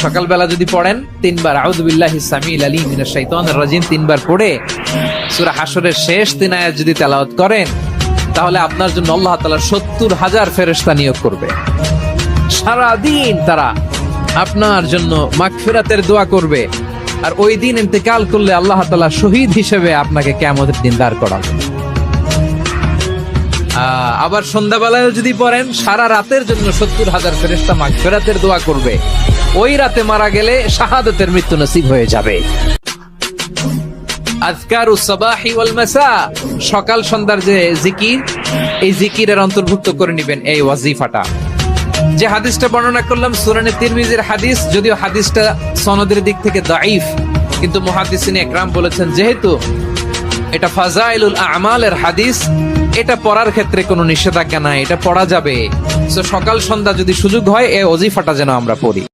সকালবেলা যদি পড়েন 3 বার আউযু বিল্লাহি সামিল আলিম মিনাশ শাইতানির রাজিম 3 বার পড়ে সূরা হাশরের শেষ 3 আয়াত যদি তেলাওয়াত করেন, তাহলে আপনার জন্য আল্লাহ তাআলা 70,000 ফেরেশতা নিয়োগ করবে। সারা দিন তারা আপনার জন্য মাগফিরাতের দোয়া করবে। আর ওই দিন ইন্তেকাল করলে আল্লাহ তাআলা শহীদ হিসেবে আপনাকে কিয়ামতের দিন দাঁড় করাবেন। আবার সন্ধ্যাবেলায় যদি পড়েন, সারা রাতের জন্য 70,000 ফেরেশতা মাগফিরাতের দোয়া করবে। ওই রাতে মারা গেলে শাহাদাতের মৃত্যু নসিব হয়ে যাবে। আযকারুস সাবাহি ওয়াল মাসা, সকাল সন্ধ্যার যে জিকির, এই জিকিরের অন্তর্ভুক্ত করে নেবেন এই ওয়াজিফাটা। যে হাদিসটা বর্ণনা করলাম সুনানে তিরমিজির হাদিস, যদিও হাদিসটা সনদের দিক থেকে দাঈফ, কিন্তু মুহাদ্দিসিনে একরাম বলেছেন যেহেতু এটা ফাজাইলুল আমালের হাদিস, এটা পড়ার ক্ষেত্রে কোনো নিষেধাজ্ঞা নাই, এটা পড়া যাবে। সো সকাল সন্ধ্যা যদি সুযোগ হয় এই ওয়াজিফাটা যেন আমরা পড়ি।